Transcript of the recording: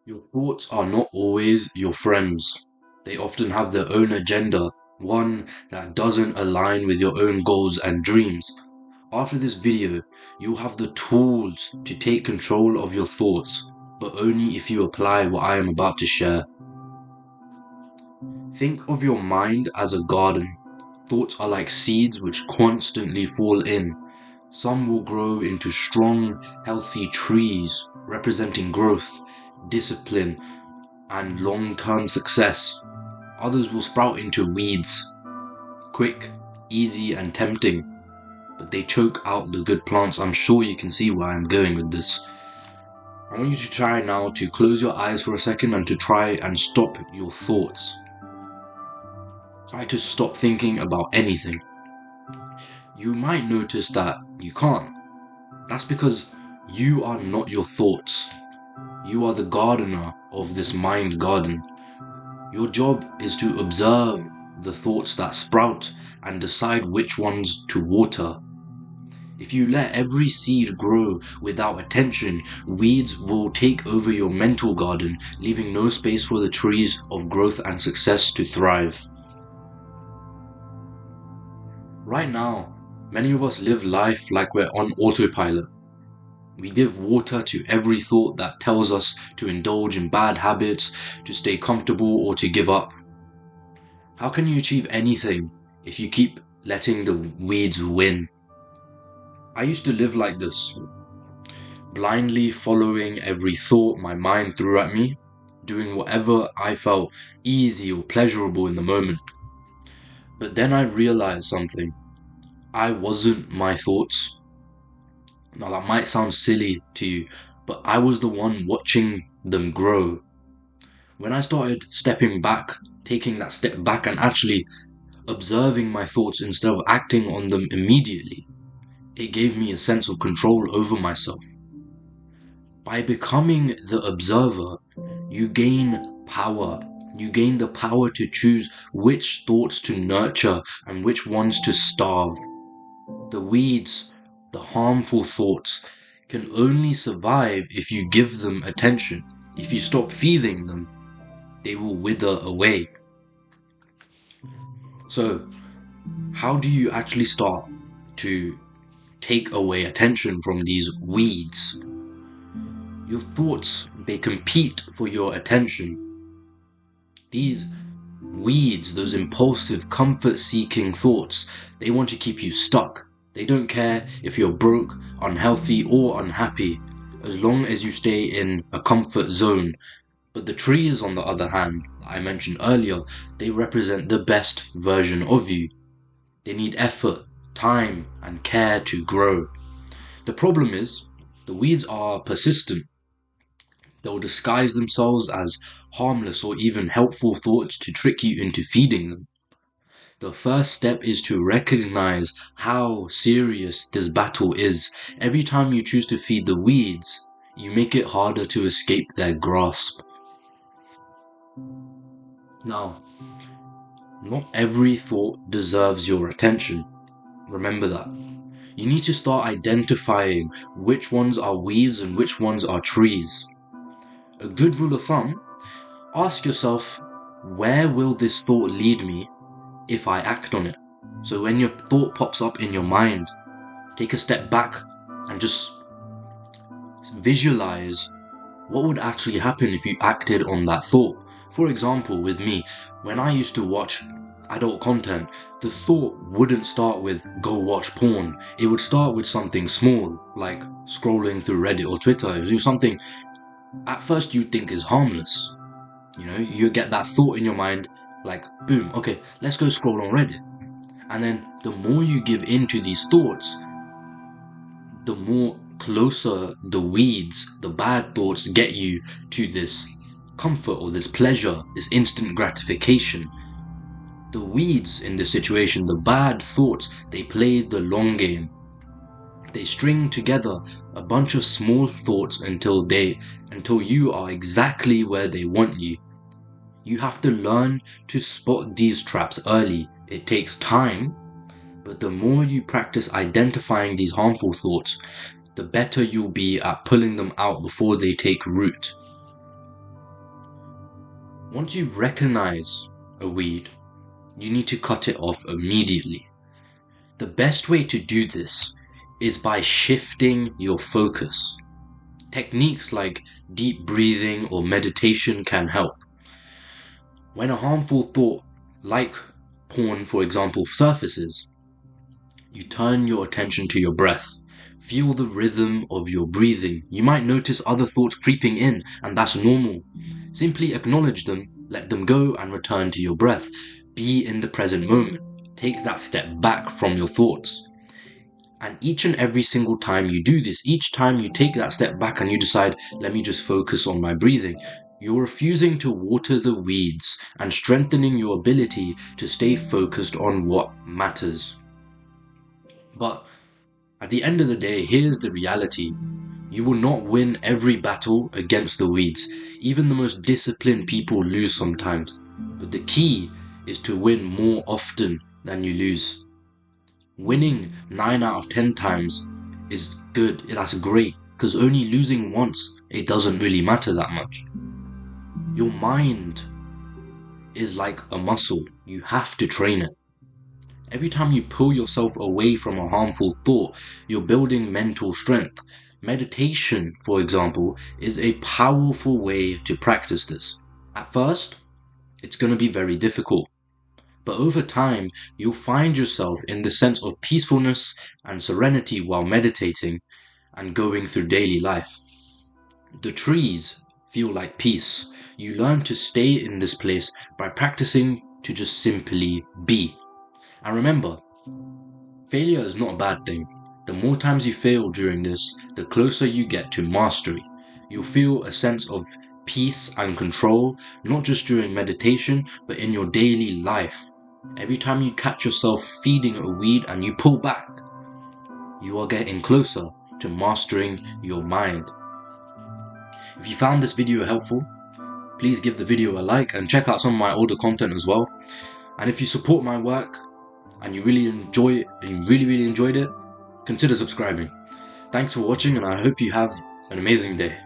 Your thoughts are not always your friends. They often have their own agenda, one that doesn't align with your own goals and dreams. After this video, you'll have the tools to take control of your thoughts, but only if you apply what I am about to share. Think of your mind as a garden. Thoughts are like seeds which constantly fall in. Some will grow into strong, healthy trees, representing growth, discipline, and long-term success. Others will sprout into weeds, quick, easy, and tempting, but they choke out the good plants. I'm sure you can see where I'm going with this. I want you to try now to close your eyes for a second and to try and stop your thoughts. Try to stop thinking about anything. You might notice that you can't. That's because you are not your thoughts. You are the gardener of this mind garden. Your job is to observe the thoughts that sprout and decide which ones to water. If you let every seed grow without attention, weeds will take over your mental garden, leaving no space for the trees of growth and success to thrive. Right now, many of us live life like we're on autopilot. We give water to every thought that tells us to indulge in bad habits, to stay comfortable, or to give up. How can you achieve anything if you keep letting the weeds win? I used to live like this, blindly following every thought my mind threw at me, doing whatever I felt easy or pleasurable in the moment. But then I realized something. I wasn't my thoughts. Now that might sound silly to you, but I was the one watching them grow. When I started stepping back, taking that step back and actually observing my thoughts instead of acting on them immediately, it gave me a sense of control over myself. By becoming the observer, you gain power. You gain the power to choose which thoughts to nurture and which ones to starve. The weeds, the harmful thoughts, can only survive if you give them attention. If you stop feeding them, they will wither away. So, how do you actually start to take away attention from these weeds? Your thoughts, they compete for your attention. These weeds, those impulsive, comfort-seeking thoughts, they want to keep you stuck. They don't care if you're broke, unhealthy, or unhappy, as long as you stay in a comfort zone. But the trees, on the other hand, that I mentioned earlier, they represent the best version of you. They need effort, time, and care to grow. The problem is, the weeds are persistent. They'll disguise themselves as harmless or even helpful thoughts to trick you into feeding them. The first step is to recognize how serious this battle is. Every time you choose to feed the weeds, you make it harder to escape their grasp. Now, not every thought deserves your attention. Remember that. You need to start identifying which ones are weeds and which ones are trees. A good rule of thumb, ask yourself, where will this thought lead me if I act on it? So when your thought pops up in your mind, take a step back and just visualize what would actually happen if you acted on that thought. For example, with me, when I used to watch adult content, the thought wouldn't start with go watch porn. It would start with something small, like scrolling through Reddit or Twitter. It would do something at first you think is harmless. You know, you get that thought in your mind, like, boom, okay, let's go scroll on Reddit. And then the more you give in to these thoughts, the more closer the weeds, the bad thoughts get you to this comfort or this pleasure, this instant gratification. The weeds in this situation, the bad thoughts, they play the long game. They string together a bunch of small thoughts until you are exactly where they want you. You have to learn to spot these traps early. It takes time, but the more you practice identifying these harmful thoughts, the better you'll be at pulling them out before they take root. Once you recognize a weed, you need to cut it off immediately. The best way to do this is by shifting your focus. Techniques like deep breathing or meditation can help. When a harmful thought, like porn for example, surfaces, you turn your attention to your breath. Feel the rhythm of your breathing. You might notice other thoughts creeping in, and that's normal. Simply acknowledge them, let them go, and return to your breath. Be in the present moment. Take that step back from your thoughts. And each and every single time you do this, each time you take that step back and you decide, let me just focus on my breathing, you're refusing to water the weeds and strengthening your ability to stay focused on what matters. But at the end of the day, here's the reality. You will not win every battle against the weeds. Even the most disciplined people lose sometimes. But the key is to win more often than you lose. Winning 9 out of 10 times is good, that's great, because only losing once, it doesn't really matter that much. Your mind is like a muscle, you have to train it. Every time you pull yourself away from a harmful thought, you're building mental strength. Meditation, for example, is a powerful way to practice this. At first, it's going to be very difficult. But over time, you'll find yourself in the sense of peacefulness and serenity while meditating and going through daily life. The trees feel like peace. You learn to stay in this place by practicing to just simply be. And remember, failure is not a bad thing. The more times you fail during this, the closer you get to mastery. You'll feel a sense of peace and control, not just during meditation, but in your daily life. Every time you catch yourself feeding a weed and you pull back, you are getting closer to mastering your mind. If you found this video helpful, please give the video a like and check out some of my older content as well. And if you support my work and you really enjoy it and really enjoyed it, consider subscribing. Thanks for watching, and I hope you have an amazing day.